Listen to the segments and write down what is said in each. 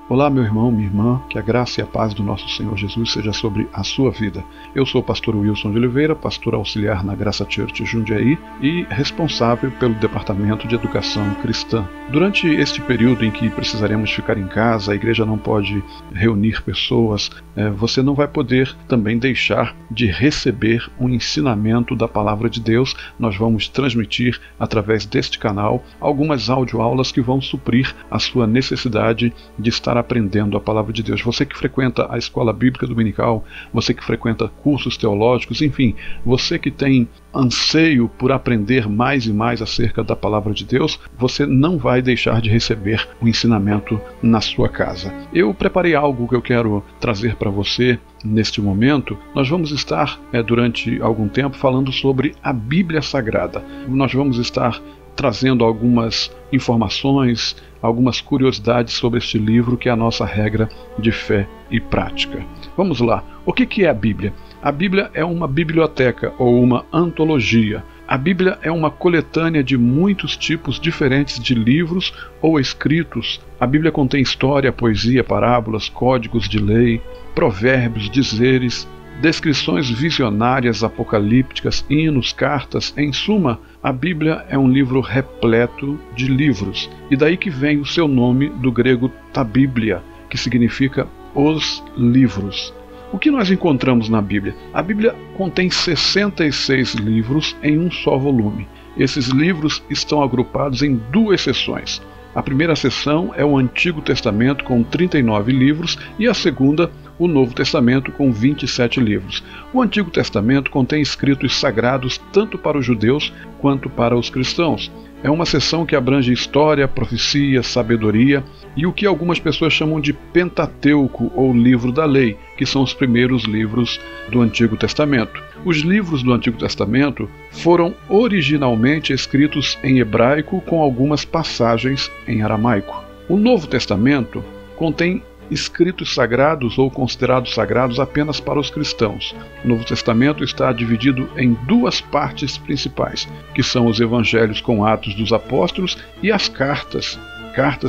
Olá, meu irmão, minha irmã, que a graça e a paz do nosso Senhor Jesus seja sobre a sua vida. Eu sou o pastor Wilson de Oliveira, pastor auxiliar na Graça Church Jundiaí e responsável pelo Departamento de Educação Cristã. Durante este período em que precisaremos ficar em casa, a igreja não pode reunir pessoas, você não vai poder também deixar de receber um ensinamento da Palavra de Deus. Nós vamos transmitir através deste canal algumas audioaulas que vão suprir a sua necessidade de estar aprendendo a Palavra de Deus. Você que frequenta a escola bíblica dominical, você que frequenta cursos teológicos, enfim, você que tem anseio por aprender mais e mais acerca da Palavra de Deus, você não vai deixar de receber o ensinamento na sua casa. Eu preparei algo que eu quero trazer para você neste momento. Nós vamos estar durante algum tempo falando sobre a Bíblia Sagrada. Nós vamos estar trazendo algumas informações, algumas curiosidades sobre este livro que é a nossa regra de fé e prática. Vamos lá. O que é a Bíblia? A Bíblia é uma biblioteca ou uma antologia. A Bíblia é uma coletânea de muitos tipos diferentes de livros ou escritos. A Bíblia contém história, poesia, parábolas, códigos de lei, provérbios, dizeres, descrições visionárias, apocalípticas, hinos, cartas. Em suma, a Bíblia é um livro repleto de livros. E daí que vem o seu nome do grego tabíblia, que significa os livros. O que nós encontramos na Bíblia? A Bíblia contém 66 livros em um só volume. Esses livros estão agrupados em duas seções. A primeira seção é o Antigo Testamento com 39 livros e a segunda, o Novo Testamento com 27 livros. O Antigo Testamento contém escritos sagrados tanto para os judeus quanto para os cristãos. É uma seção que abrange história, profecia, sabedoria e o que algumas pessoas chamam de Pentateuco ou Livro da Lei, que são os primeiros livros do Antigo Testamento. Os livros do Antigo Testamento foram originalmente escritos em hebraico com algumas passagens em aramaico. O Novo Testamento contém escritos sagrados ou considerados sagrados apenas para os cristãos. O Novo Testamento está dividido em duas partes principais, que são os evangelhos com Atos dos Apóstolos e as cartas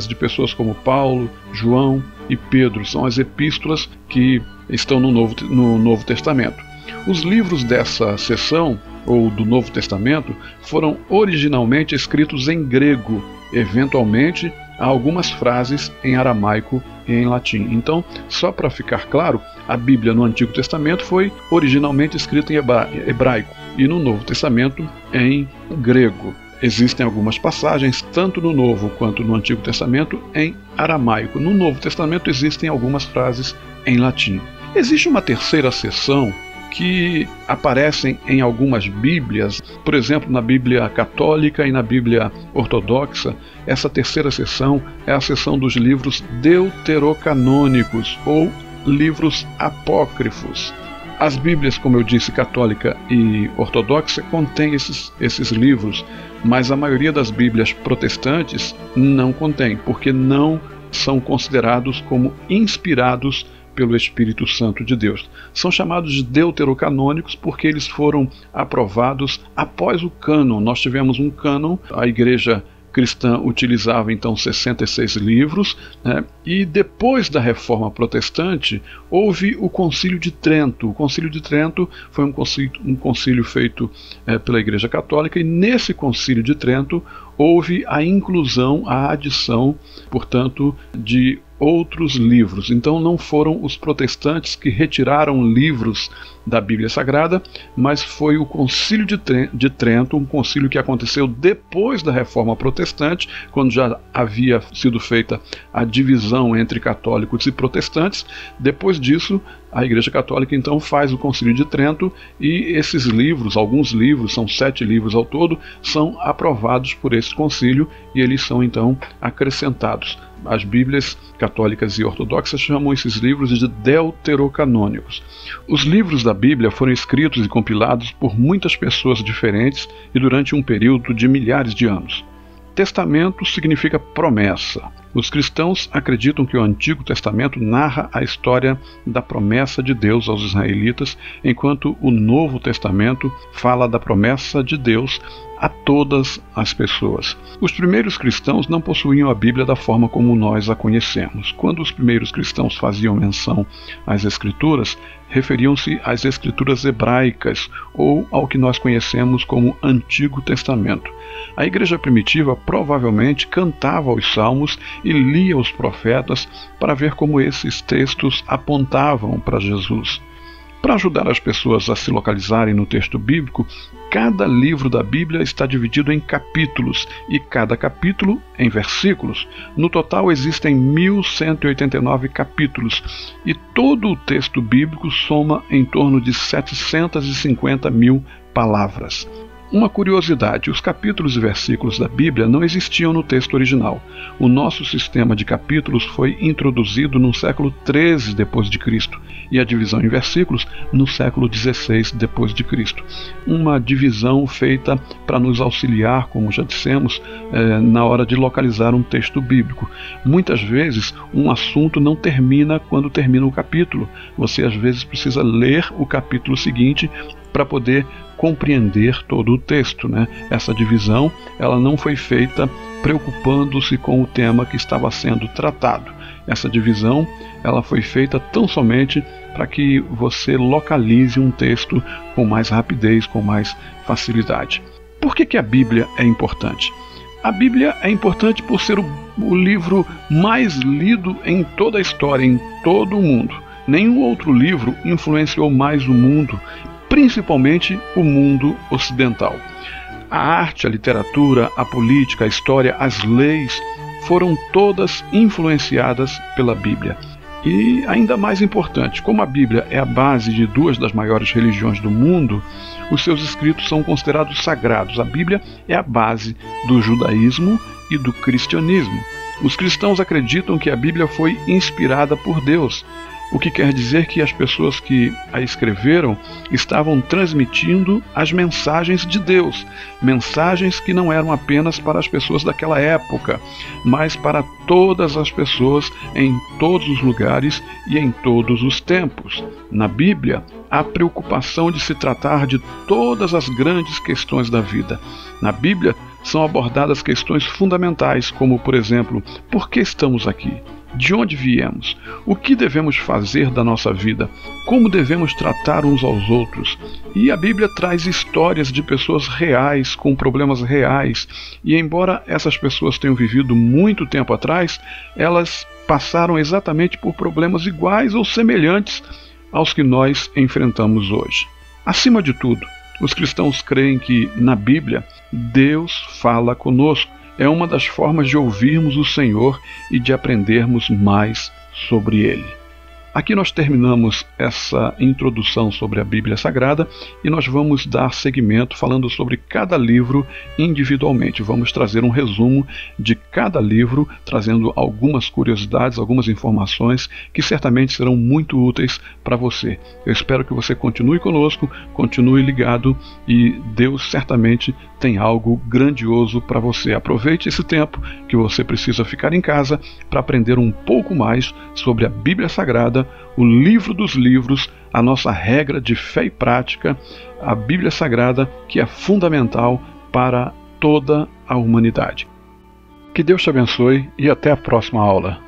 de pessoas como Paulo, João e Pedro. São as epístolas que estão no Novo Testamento. Os livros dessa seção, ou do Novo Testamento, foram originalmente escritos em grego. Eventualmente, há algumas frases em aramaico e em latim. Então, só para ficar claro, a Bíblia no Antigo Testamento foi originalmente escrita em hebraico e no Novo Testamento em grego. Existem algumas passagens, tanto no Novo quanto no Antigo Testamento, em aramaico. No Novo Testamento existem algumas frases em latim. Existe uma terceira seção que aparecem em algumas Bíblias, por exemplo, na Bíblia Católica e na Bíblia Ortodoxa. Essa terceira seção é a seção dos livros deuterocanônicos ou livros apócrifos. As Bíblias, como eu disse, católica e ortodoxa, contêm esses livros, mas a maioria das Bíblias protestantes não contém, porque não são considerados como inspirados pelo Espírito Santo de Deus. São chamados de deuterocanônicos porque eles foram aprovados após o cânon. Nós tivemos um cânon, a igreja cristã utilizava então 66 livros, e depois da Reforma Protestante houve o Concílio de Trento. O Concílio de Trento foi um concílio feito pela Igreja Católica, e nesse Concílio de Trento houve a inclusão, a adição, portanto, de outros livros. Então não foram os protestantes que retiraram livros da Bíblia Sagrada, mas foi o Concílio de Trento, um concílio que aconteceu depois da Reforma Protestante, quando já havia sido feita a divisão entre católicos e protestantes. Depois disso, a Igreja Católica então faz o Concílio de Trento e esses livros, alguns livros, são 7 livros ao todo, são aprovados por esse concílio e eles são então acrescentados. As Bíblias católicas e ortodoxas chamam esses livros de deuterocanônicos. Os livros da Bíblia foram escritos e compilados por muitas pessoas diferentes e durante um período de milhares de anos. Testamento significa promessa. Os cristãos acreditam que o Antigo Testamento narra a história da promessa de Deus aos israelitas, enquanto o Novo Testamento fala da promessa de Deus a todas as pessoas. Os primeiros cristãos não possuíam a Bíblia da forma como nós a conhecemos. Quando os primeiros cristãos faziam menção às Escrituras, referiam-se às Escrituras hebraicas ou ao que nós conhecemos como Antigo Testamento. A igreja primitiva provavelmente cantava os salmos e lia os profetas para ver como esses textos apontavam para Jesus. Para ajudar as pessoas a se localizarem no texto bíblico, cada livro da Bíblia está dividido em capítulos e cada capítulo em versículos. No total existem 1189 capítulos e todo o texto bíblico soma em torno de 750 mil palavras. Uma curiosidade, os capítulos e versículos da Bíblia não existiam no texto original. O nosso sistema de capítulos foi introduzido no século XIII d.C. e a divisão em versículos no século XVI d.C. Uma divisão feita para nos auxiliar, como já dissemos, na hora de localizar um texto bíblico. Muitas vezes um assunto não termina quando termina o capítulo. Você às vezes precisa ler o capítulo seguinte para poder compreender todo o texto, né? Essa divisão ela não foi feita preocupando-se com o tema que estava sendo tratado. Essa divisão ela foi feita tão somente para que você localize um texto com mais rapidez, com mais facilidade. Por que a Bíblia é importante? A Bíblia é importante por ser o livro mais lido em toda a história, em todo o mundo. Nenhum outro livro influenciou mais o mundo, principalmente o mundo ocidental. A arte, a literatura, a política, a história, as leis foram todas influenciadas pela Bíblia. E ainda mais importante, como a Bíblia é a base de duas das maiores religiões do mundo, os seus escritos são considerados sagrados. A Bíblia é a base do judaísmo e do cristianismo. Os cristãos acreditam que a Bíblia foi inspirada por Deus, o que quer dizer que as pessoas que a escreveram estavam transmitindo as mensagens de Deus, mensagens que não eram apenas para as pessoas daquela época, mas para todas as pessoas em todos os lugares e em todos os tempos. Na Bíblia, há preocupação de se tratar de todas as grandes questões da vida. Na Bíblia, são abordadas questões fundamentais, como, por exemplo, por que estamos aqui? De onde viemos? O que devemos fazer da nossa vida? Como devemos tratar uns aos outros? E a Bíblia traz histórias de pessoas reais, com problemas reais. E embora essas pessoas tenham vivido muito tempo atrás, elas passaram exatamente por problemas iguais ou semelhantes aos que nós enfrentamos hoje. Acima de tudo, os cristãos creem que, na Bíblia, Deus fala conosco. É uma das formas de ouvirmos o Senhor e de aprendermos mais sobre Ele. Aqui nós terminamos essa introdução sobre a Bíblia Sagrada e nós vamos dar seguimento falando sobre cada livro individualmente. Vamos trazer um resumo de cada livro, trazendo algumas curiosidades, algumas informações que certamente serão muito úteis para você. Eu espero que você continue conosco, continue ligado e Deus certamente tem algo grandioso para você. Aproveite esse tempo que você precisa ficar em casa para aprender um pouco mais sobre a Bíblia Sagrada, o livro dos livros, a nossa regra de fé e prática, a Bíblia Sagrada, que é fundamental para toda a humanidade. Que Deus te abençoe e até a próxima aula.